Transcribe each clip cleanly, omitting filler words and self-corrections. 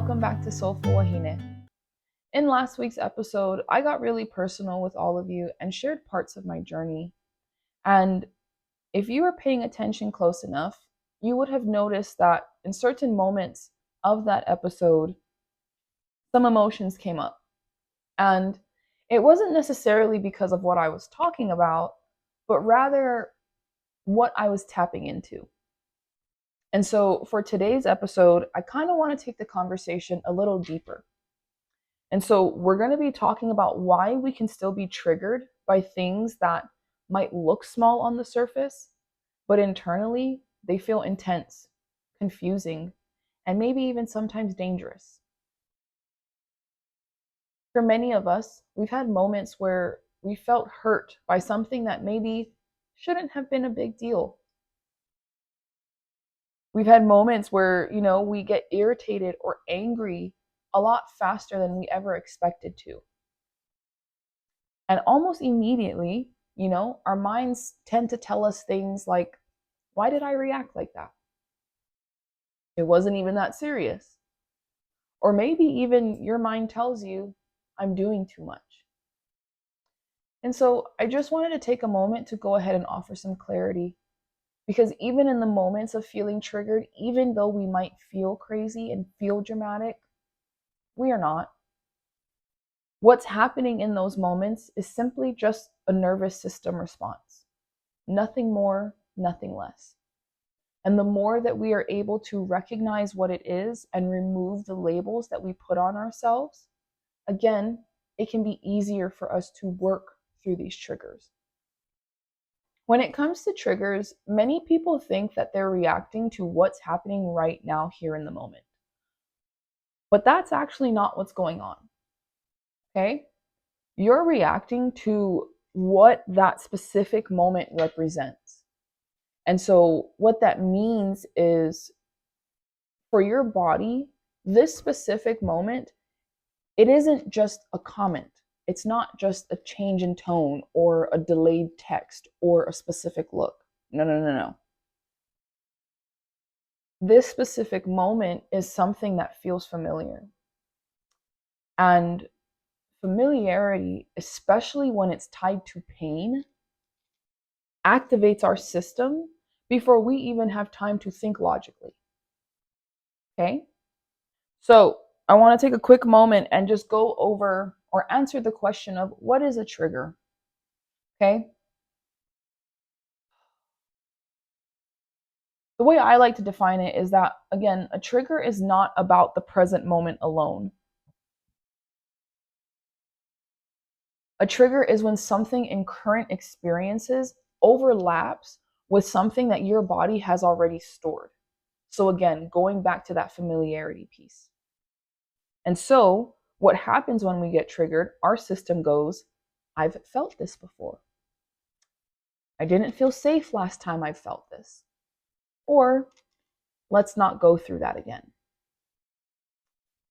welcome back to Soulful Wahine. In last week's episode, I got really personal with all of you and shared parts of my journey. And if you were paying attention close enough, you would have noticed that in certain moments of that episode, some emotions came up. And it wasn't necessarily because of what I was talking about, but rather what I was tapping into. And so for today's episode, I kind of want to take the conversation a little deeper. And so we're going to be talking about why we can still be triggered by things that might look small on the surface, but internally they feel intense, confusing, and maybe even sometimes dangerous. For many of us, we've had moments where we felt hurt by something that maybe shouldn't have been a big deal. We've had moments where, we get irritated or angry a lot faster than we ever expected to. And almost immediately, our minds tend to tell us things like, why did I react like that? It wasn't even that serious. Or maybe even your mind tells you, I'm doing too much. And so I just wanted to take a moment to go ahead and offer some clarity. Because even in the moments of feeling triggered, even though we might feel crazy and feel dramatic, we are not. What's happening in those moments is simply just a nervous system response. Nothing more, nothing less. And the more that we are able to recognize what it is and remove the labels that we put on ourselves, again, it can be easier for us to work through these triggers. When it comes to triggers, many people think that they're reacting to what's happening right now here in the moment. But that's actually not what's going on. Okay? You're reacting to what that specific moment represents. And so, what that means is for your body, this specific moment, it isn't just a comment. It's not just a change in tone or a delayed text or a specific look. No, no, no, no. This specific moment is something that feels familiar. And familiarity, especially when it's tied to pain, activates our system before we even have time to think logically. Okay? So, I want to take a quick moment and just go over or answer the question of what is a trigger? Okay? The way I like to define it is that, again, a trigger is not about the present moment alone. A trigger is when something in current experiences overlaps with something that your body has already stored. So, again, going back to that familiarity piece. And so, what happens when we get triggered, our system goes, I've felt this before. I didn't feel safe last time I felt this. Or, let's not go through that again.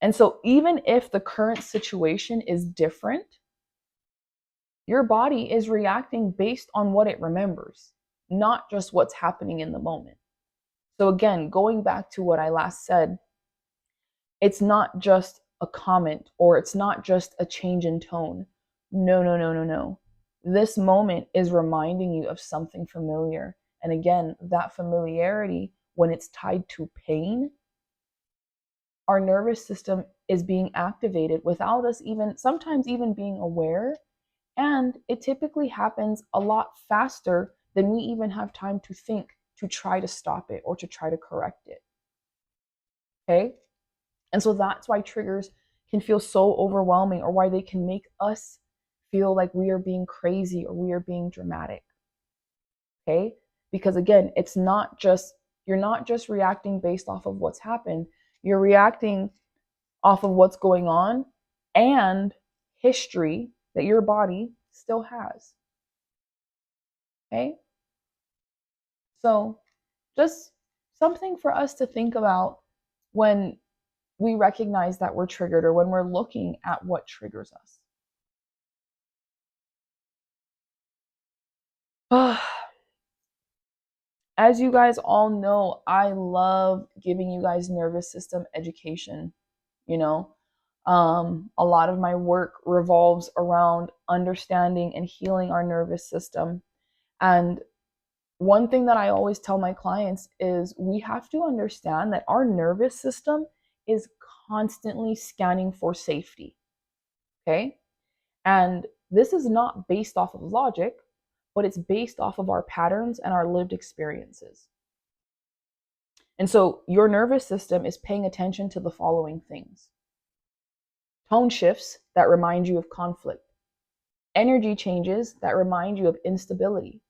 And so, even if the current situation is different, your body is reacting based on what it remembers, not just what's happening in the moment. So, again, going back to what I last said, it's not just a comment or it's not just a change in tone. No, no, no, no, no. This moment is reminding you of something familiar. And again, that familiarity, when it's tied to pain, our nervous system is being activated without us sometimes even being aware. And it typically happens a lot faster than we even have time to think to try to stop it or to try to correct it. Okay? And so that's why triggers can feel so overwhelming, or why they can make us feel like we are being crazy or we are being dramatic. Okay? Because again, you're not just reacting based off of what's happened, you're reacting off of what's going on and history that your body still has. Okay? So, just something for us to think about when we recognize that we're triggered or when we're looking at what triggers us. As you guys all know, I love giving you guys nervous system education. you know. A lot of my work revolves around understanding and healing our nervous system. And one thing that I always tell my clients is we have to understand that our nervous system is constantly scanning for safety. Okay. And this is not based off of logic, but it's based off of our patterns and our lived experiences. And so your nervous system is paying attention to the following things: tone shifts that remind you of conflict, energy changes that remind you of instability,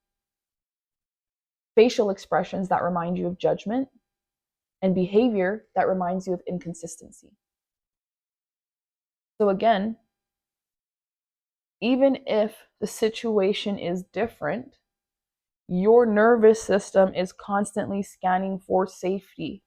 facial expressions that remind you of judgment, and behavior that reminds you of inconsistency. So, again, even if the situation is different, your nervous system is constantly scanning for safety.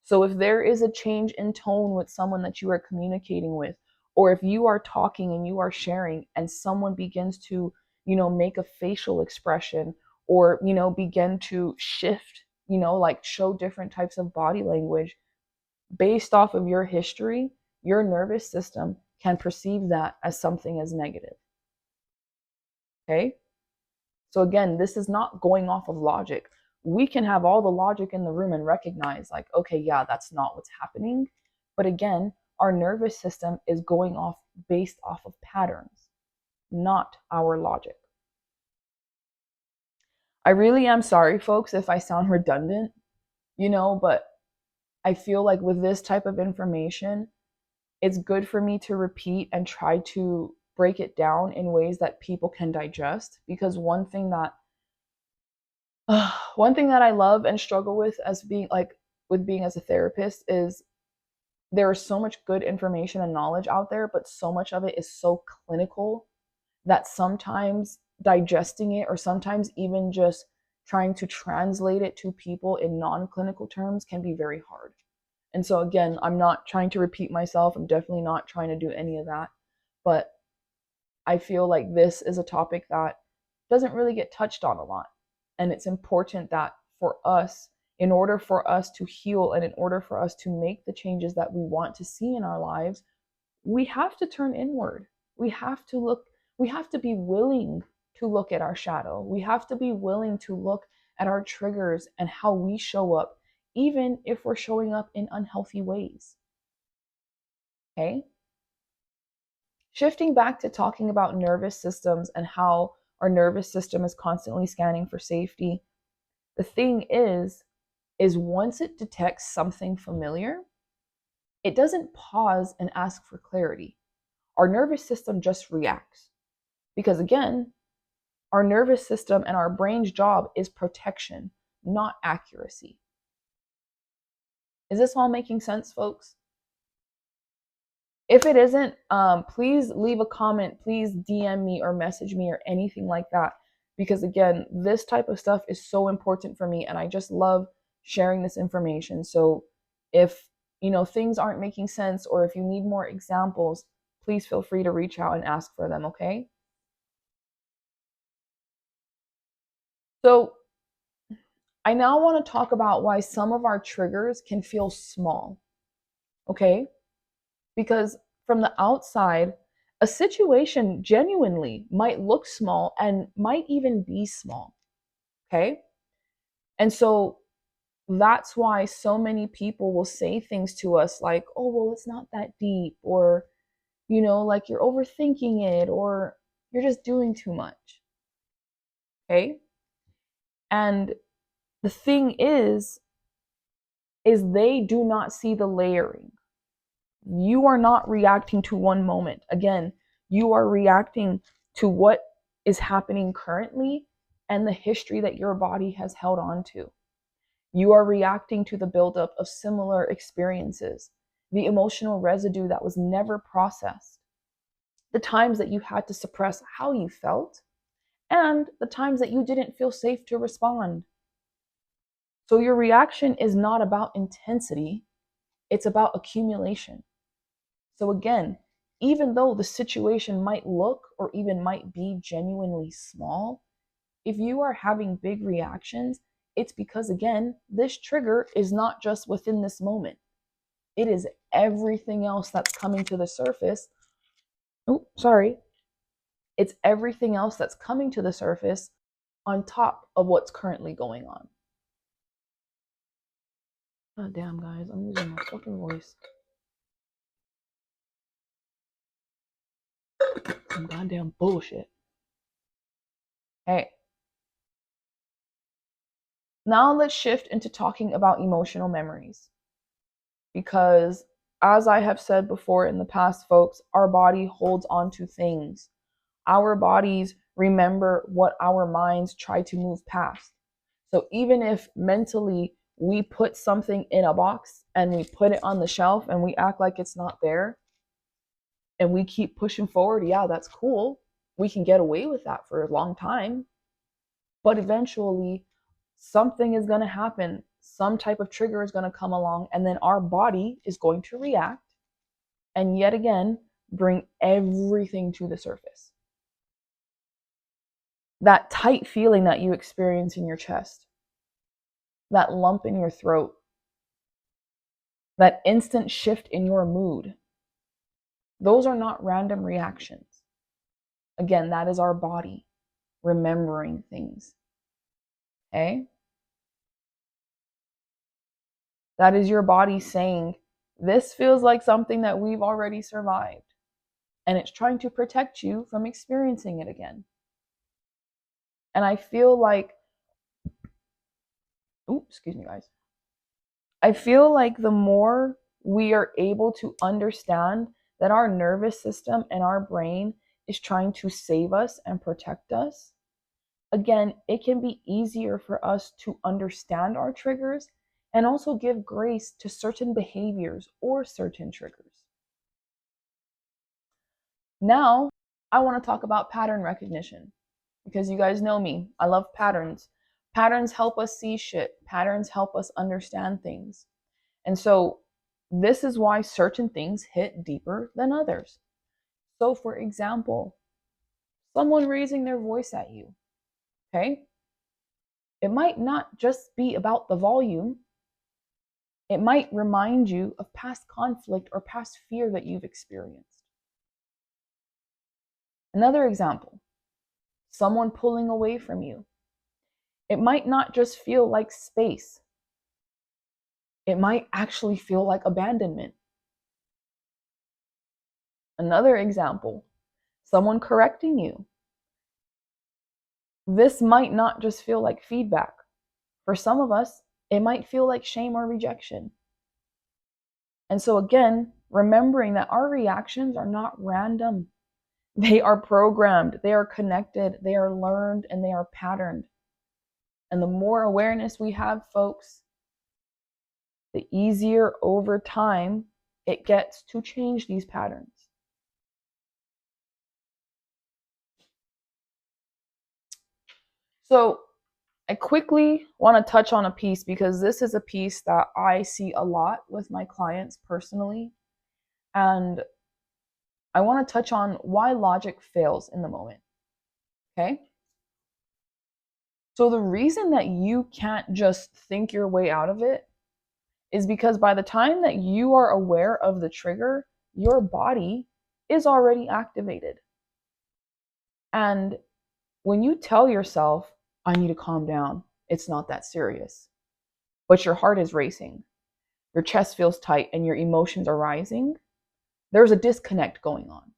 So if there is a change in tone with someone that you are communicating with, or if you are talking and you are sharing and someone begins to, make a facial expression or, begin to shift, like show different types of body language based off of your history, your nervous system can perceive that as something as negative. Okay? So again, this is not going off of logic. We can have all the logic in the room and recognize, like, okay, yeah, that's not what's happening. But again, our nervous system is going off based off of patterns, not our logic. I really am sorry, folks, if I sound redundant, but I feel like with this type of information, it's good for me to repeat and try to break it down in ways that people can digest. Because one thing that I love and struggle with being as a therapist is there is so much good information and knowledge out there, but so much of it is so clinical that sometimes digesting it or sometimes even just trying to translate it to people in non-clinical terms can be very hard. And so again, I'm not trying to repeat myself. I'm definitely not trying to do any of that. But I feel like this is a topic that doesn't really get touched on a lot. And it's important that for us, in order for us to heal and in order for us to make the changes that we want to see in our lives, we have to turn inward. We have to look, we have to be willing to look at our shadow. We have to be willing to look at our triggers and how we show up, even if we're showing up in unhealthy ways. Okay? Shifting back to talking about nervous systems and how our nervous system is constantly scanning for safety, the thing is once it detects something familiar, it doesn't pause and ask for clarity. Our nervous system just reacts. Because again, our nervous system and our brain's job is protection, not accuracy. Is this all making sense, folks? If it isn't, please leave a comment. Please DM me or message me or anything like that. Because again, this type of stuff is so important for me and I just love sharing this information. So if, things aren't making sense or if you need more examples, please feel free to reach out and ask for them, okay? So I now want to talk about why some of our triggers can feel small, okay? Because from the outside, a situation genuinely might look small and might even be small, okay? And so that's why so many people will say things to us like, oh, well, it's not that deep, or, like you're overthinking it, or you're just doing too much, okay? And the thing is they do not see the layering. You are not reacting to one moment. Again, you are reacting to what is happening currently and the history that your body has held on to. You are reacting to the buildup of similar experiences, the emotional residue that was never processed, the times that you had to suppress how you felt, and the times that you didn't feel safe to respond. So your reaction is not about intensity, it's about accumulation. So again, even though the situation might look or even might be genuinely small, if you are having big reactions, it's because again, this trigger is not just within this moment. It is everything else that's coming to the surface. Oh, sorry. It's everything else that's coming to the surface on top of what's currently going on. God damn, guys, I'm losing my fucking voice. Some goddamn bullshit. Hey. Now let's shift into talking about emotional memories. Because as I have said before in the past, folks, our body holds on to things. Our bodies remember what our minds try to move past. So even if mentally we put something in a box and we put it on the shelf and we act like it's not there and we keep pushing forward, yeah, that's cool. We can get away with that for a long time. But eventually, something is going to happen. Some type of trigger is going to come along, and then our body is going to react and yet again bring everything to the surface. That tight feeling that you experience in your chest, that lump in your throat, that instant shift in your mood, those are not random reactions. Again, that is our body remembering things. Okay? That is your body saying, this feels like something that we've already survived. And it's trying to protect you from experiencing it again. And I feel like, excuse me, guys. I feel like the more we are able to understand that our nervous system and our brain is trying to save us and protect us, again, it can be easier for us to understand our triggers and also give grace to certain behaviors or certain triggers. Now, I want to talk about pattern recognition because you guys know me. I love patterns. Patterns help us see shit. Patterns help us understand things. And so this is why certain things hit deeper than others. So for example, someone raising their voice at you, okay? It might not just be about the volume. It might remind you of past conflict or past fear that you've experienced. Another example, someone pulling away from you. It might not just feel like space. It might actually feel like abandonment. Another example, someone correcting you. This might not just feel like feedback. For some of us, it might feel like shame or rejection. And so again, remembering that our reactions are not random. They are programmed, they are connected, they are learned, and they are patterned. And the more awareness we have, folks, the easier over time it gets to change these patterns. So I quickly want to touch on a piece because this is a piece that I see a lot with my clients personally. And I want to touch on why logic fails in the moment. Okay? So the reason that you can't just think your way out of it is because by the time that you are aware of the trigger, your body is already activated. And when you tell yourself, I need to calm down, it's not that serious, but your heart is racing, your chest feels tight, and your emotions are rising, there's a disconnect going on.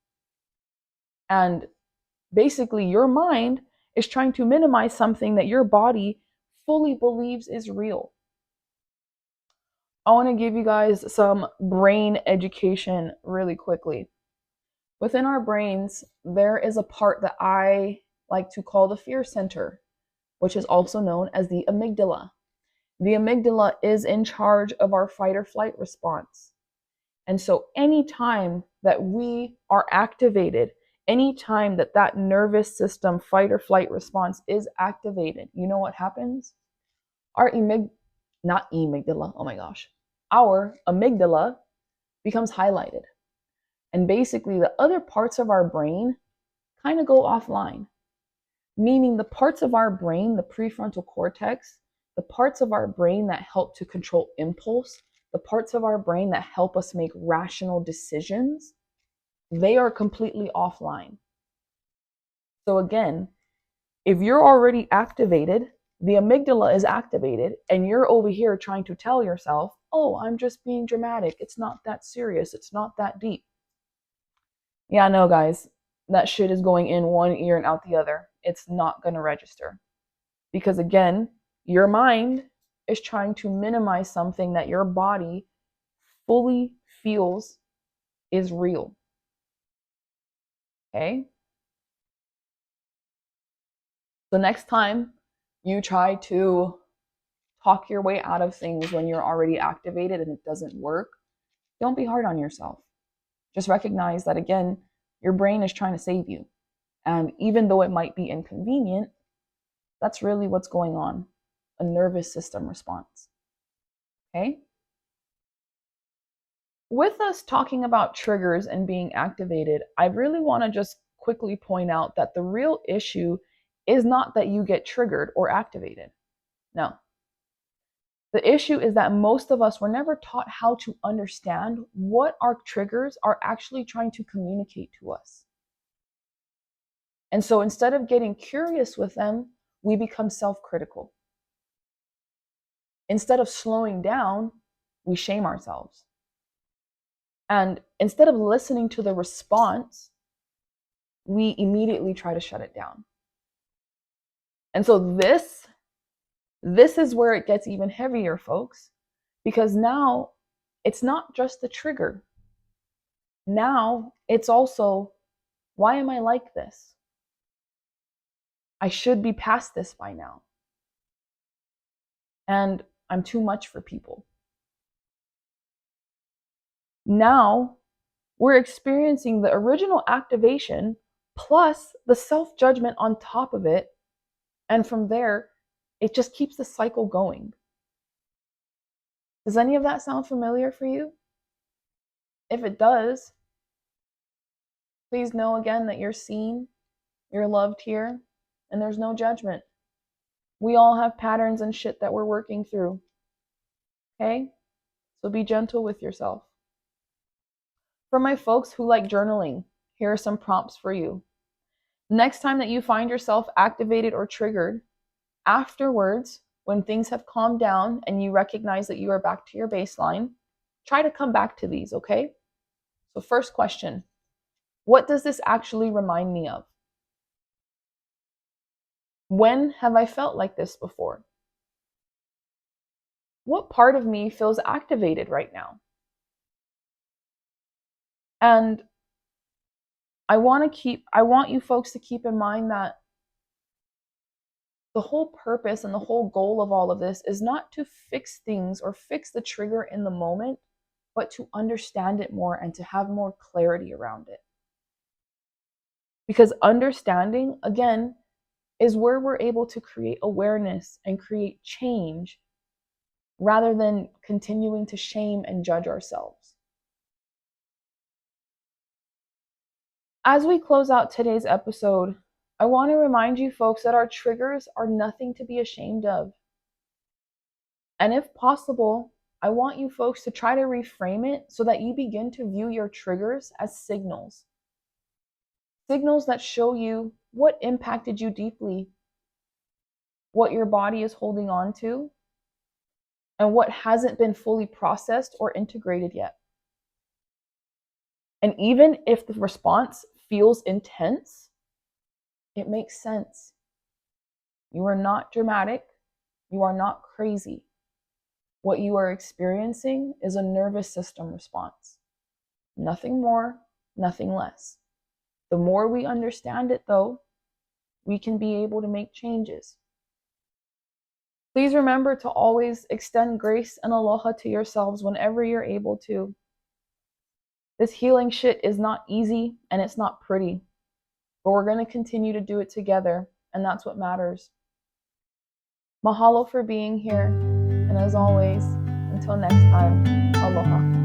And basically, your mind is trying to minimize something that your body fully believes is real. I want to give you guys some brain education really quickly. Within our brains, there is a part that I like to call the fear center, which is also known as the amygdala. The amygdala is in charge of our fight or flight response. And so anytime that we are activated, anytime that that nervous system fight or flight response is activated, you know what happens? Our our amygdala becomes highlighted. And basically the other parts of our brain kind of go offline, meaning the parts of our brain, the prefrontal cortex, the parts of our brain that help to control impulse, the parts of our brain that help us make rational decisions, they are completely offline. So again, if you're already activated, the amygdala is activated, and you're over here trying to tell yourself, oh, I'm just being dramatic. It's not that serious. It's not that deep. Yeah, no, guys, that shit is going in one ear and out the other. It's not going to register. Because again, your mind is trying to minimize something that your body fully feels is real. Okay? So next time you try to talk your way out of things when you're already activated and it doesn't work, don't be hard on yourself. Just recognize that, again, your brain is trying to save you. And even though it might be inconvenient, that's really what's going on, a nervous system response. Okay? With us talking about triggers and being activated, I really want to just quickly point out that the real issue is not that you get triggered or activated. No. The issue is that most of us were never taught how to understand what our triggers are actually trying to communicate to us. And so instead of getting curious with them, we become self-critical. Instead of slowing down, we shame ourselves. And instead of listening to the response, we immediately try to shut it down. And so this is where it gets even heavier, folks, because now it's not just the trigger. Now it's also, why am I like this? I should be past this by now. And I'm too much for people. Now we're experiencing the original activation plus the self-judgment on top of it. And from there, it just keeps the cycle going. Does any of that sound familiar for you? If it does, please know again that you're seen, you're loved here, and there's no judgment. We all have patterns and shit that we're working through. Okay? So be gentle with yourself. For my folks who like journaling, here are some prompts for you. Next time that you find yourself activated or triggered, afterwards, when things have calmed down and you recognize that you are back to your baseline, try to come back to these, okay? So first question, what does this actually remind me of? When have I felt like this before? What part of me feels activated right now? And I want you folks to keep in mind that the whole purpose and the whole goal of all of this is not to fix things or fix the trigger in the moment, but to understand it more and to have more clarity around it. Because understanding, again, is where we're able to create awareness and create change rather than continuing to shame and judge ourselves. As we close out today's episode, I want to remind you folks that our triggers are nothing to be ashamed of. And if possible, I want you folks to try to reframe it so that you begin to view your triggers as signals. Signals that show you what impacted you deeply, what your body is holding on to, and what hasn't been fully processed or integrated yet. And even if the response feels intense, it makes sense. You are not dramatic. You are not crazy. What you are experiencing is a nervous system response. Nothing more, nothing less. The more we understand it, though, we can be able to make changes. Please remember to always extend grace and aloha to yourselves whenever you're able to. This healing shit is not easy and it's not pretty, but we're going to continue to do it together, and that's what matters. Mahalo for being here, and as always, until next time, aloha.